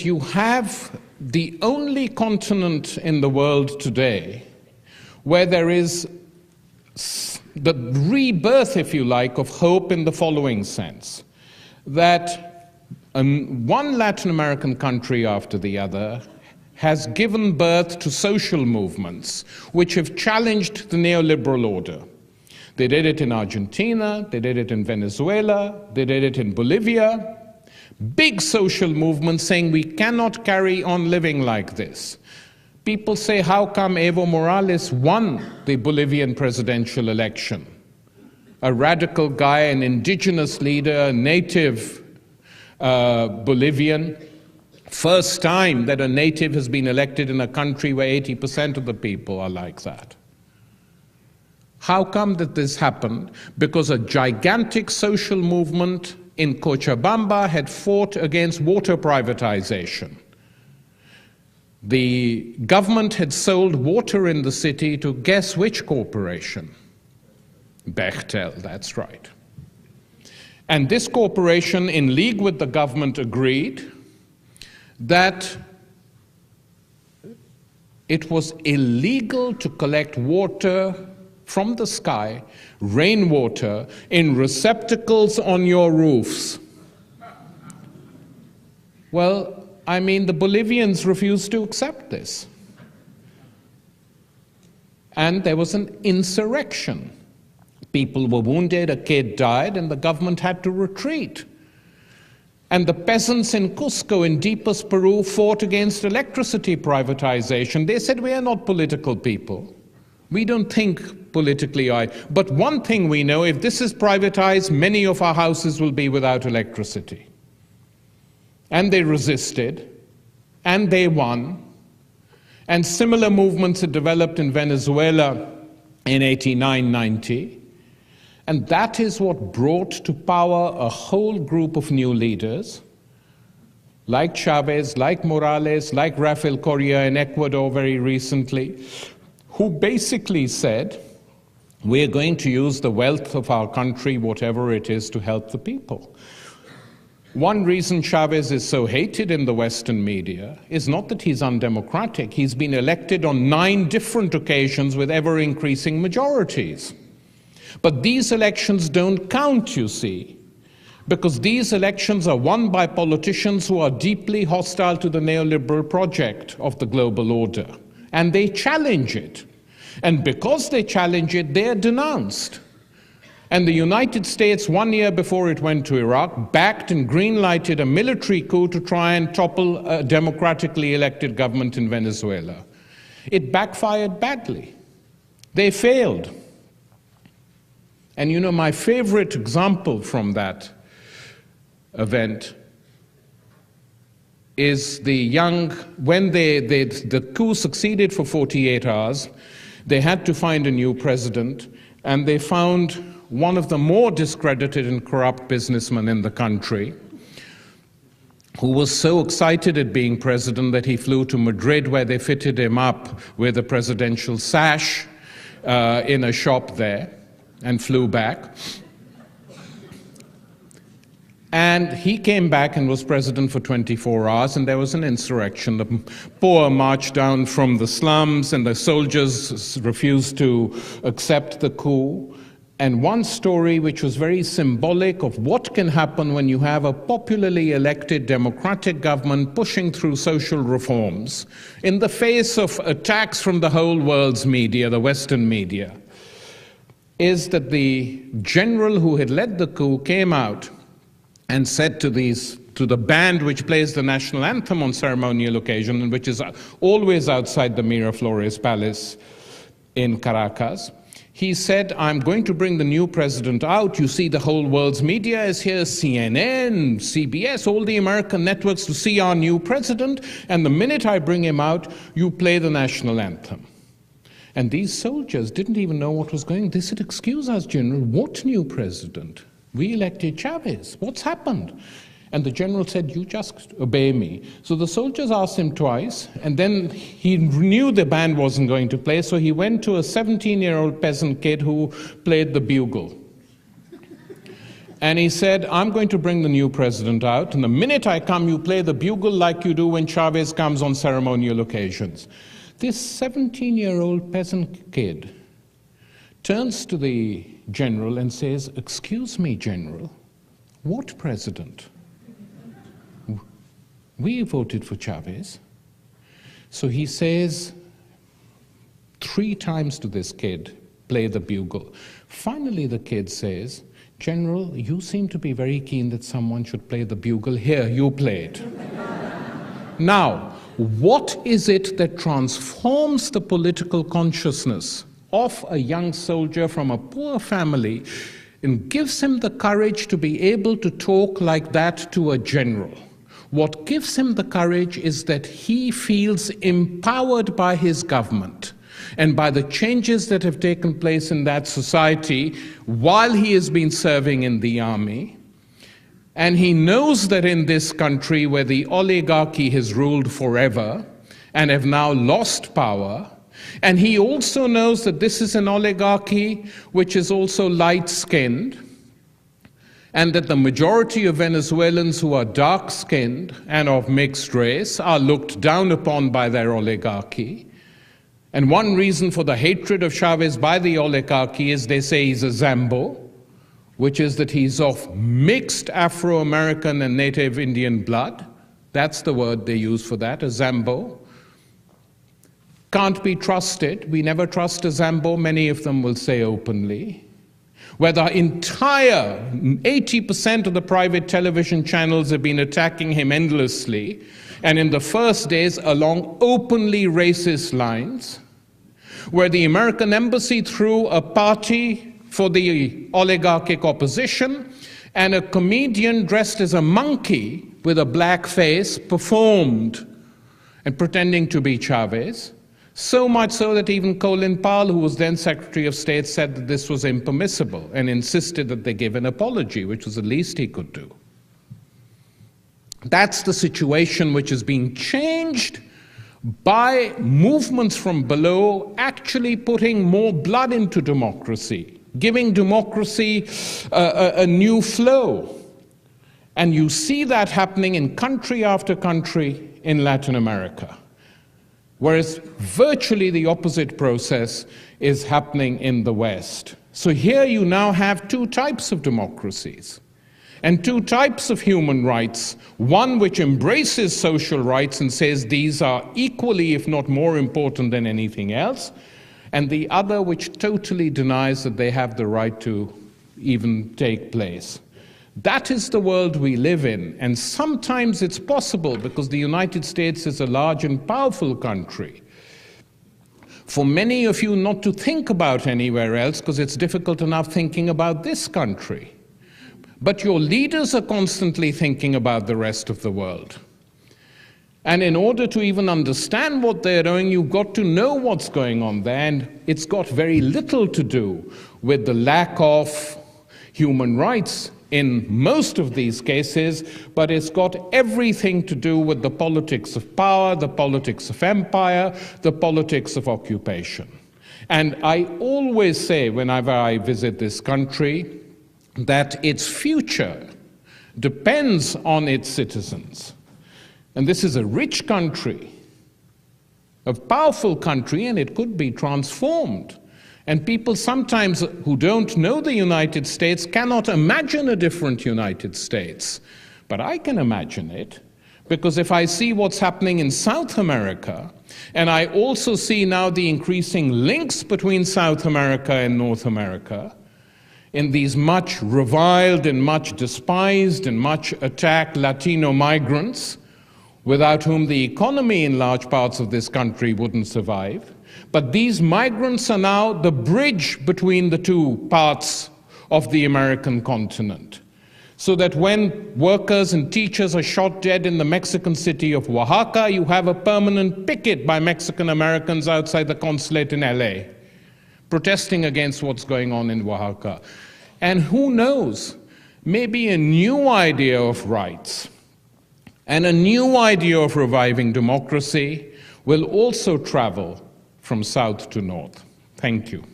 You have the only continent in the world today where there is the rebirth, if you like, of hope in the following sense, that one Latin American country after the other has given birth to social movements which have challenged the neoliberal order. They did it in Argentina, they did it in Venezuela, they did it in Bolivia. Big social movements saying we cannot carry on living like this. People say, how come Evo Morales won the Bolivian presidential election? A radical guy, an indigenous leader, a native Bolivian. First time that a native has been elected in a country where 80% of the people are like that. How come that this happened? Because a gigantic social movement in Cochabamba had fought against water privatization. The government had sold water in the city to guess which corporation? Bechtel, that's right. And this corporation, in league with the government, agreed that it was illegal to collect water from the sky, rainwater, in receptacles on your roofs. Well, I mean, the Bolivians refused to accept this. And there was an insurrection. People were wounded, a kid died, and the government had to retreat. And the peasants in Cusco, in deepest Peru, fought against electricity privatization. They said, we are not political people. We don't think politically. But one thing we know, if this is privatized, many of our houses will be without electricity. And they resisted, and they won. And similar movements had developed in Venezuela in 89, 90. And that is what brought to power a whole group of new leaders, like Chavez, like Morales, like Rafael Correa in Ecuador very recently, who basically said, we're going to use the wealth of our country, whatever it is, to help the people. One reason Chavez is so hated in the Western media is not that he's undemocratic. He's been elected on 9 different occasions with ever-increasing majorities. But these elections don't count, you see, because these elections are won by politicians who are deeply hostile to the neoliberal project of the global order. And they challenge it. And because they challenge it, they're denounced. And the United States, 1 year before it went to Iraq, backed and green-lighted a military coup to try and topple a democratically elected government in Venezuela. It backfired badly. They failed. And you know, my favorite example from that event is when the coup succeeded for 48 hours, they had to find a new president, and they found one of the more discredited and corrupt businessmen in the country, who was so excited at being president that he flew to Madrid, where they fitted him up with a presidential sash in a shop there, and flew back. And he came back and was president for 24 hours, and there was an insurrection. The poor marched down from the slums, and the soldiers refused to accept the coup. And one story which was very symbolic of what can happen when you have a popularly elected democratic government pushing through social reforms in the face of attacks from the whole world's media, the Western media, is that the general who had led the coup came out and said to the band which plays the national anthem on ceremonial occasion, and which is always outside the Miraflores Palace in Caracas, he said, I'm going to bring the new president out. You see, the whole world's media is here, CNN, CBS, all the American networks, to see our new president, and the minute I bring him out, you play the national anthem. And these soldiers didn't even know what was going on. They said, excuse us, General, what new president? We elected Chavez. What's happened? And the general said, you just obey me. So the soldiers asked him twice, and then he knew the band wasn't going to play, so he went to a 17-year-old peasant kid who played the bugle. And he said, I'm going to bring the new president out, and the minute I come, you play the bugle like you do when Chavez comes on ceremonial occasions. This 17-year-old peasant kid turns to the general and says, excuse me, General, what president? We voted for Chavez. So he says 3 times to this kid, play the bugle. Finally, the kid says, General, you seem to be very keen that someone should play the bugle. Here, you play it. Now, what is it that transforms the political consciousness of a young soldier from a poor family and gives him the courage to be able to talk like that to a general? What gives him the courage is that he feels empowered by his government and by the changes that have taken place in that society while he has been serving in the army. And he knows that in this country where the oligarchy has ruled forever and have now lost power, and he also knows that this is an oligarchy which is also light-skinned, and that the majority of Venezuelans who are dark-skinned and of mixed race are looked down upon by their oligarchy. And one reason for the hatred of Chavez by the oligarchy is they say he's a Zambo, which is that he's of mixed Afro-American and native Indian blood. That's the word they use for that, a Zambo. Can't be trusted. We never trust a Zambo, many of them will say openly. Where the entire 80% of the private television channels have been attacking him endlessly, and in the first days along openly racist lines, where the American embassy threw a party for the oligarchic opposition, and a comedian dressed as a monkey with a black face performed and pretending to be Chavez. So much so that even Colin Powell, who was then Secretary of State, said that this was impermissible and insisted that they give an apology, which was the least he could do. That's the situation which is being changed by movements from below actually putting more blood into democracy, giving democracy a new flow. And you see that happening in country after country in Latin America. Whereas virtually the opposite process is happening in the West. So here you now have 2 types of democracies and 2 types of human rights, one which embraces social rights and says these are equally, if not more important than anything else, and the other which totally denies that they have the right to even take place. That is the world we live in, and sometimes it's possible, because the United States is a large and powerful country, for many of you not to think about anywhere else, because it's difficult enough thinking about this country. But your leaders are constantly thinking about the rest of the world. And in order to even understand what they're doing, you've got to know what's going on there, and it's got very little to do with the lack of human rights in most of these cases, but it's got everything to do with the politics of power, the politics of empire, the politics of occupation. And I always say whenever I visit this country that its future depends on its citizens. And this is a rich country, a powerful country, and it could be transformed. And people sometimes who don't know the United States cannot imagine a different United States. But I can imagine it, because if I see what's happening in South America, and I also see now the increasing links between South America and North America, in these much reviled and much despised and much attacked Latino migrants, without whom the economy in large parts of this country wouldn't survive. But these migrants are now the bridge between the 2 parts of the American continent. So that when workers and teachers are shot dead in the Mexican city of Oaxaca, you have a permanent picket by Mexican Americans outside the consulate in LA, protesting against what's going on in Oaxaca. And who knows, maybe a new idea of rights and a new idea of reviving democracy will also travel from south to north. Thank you.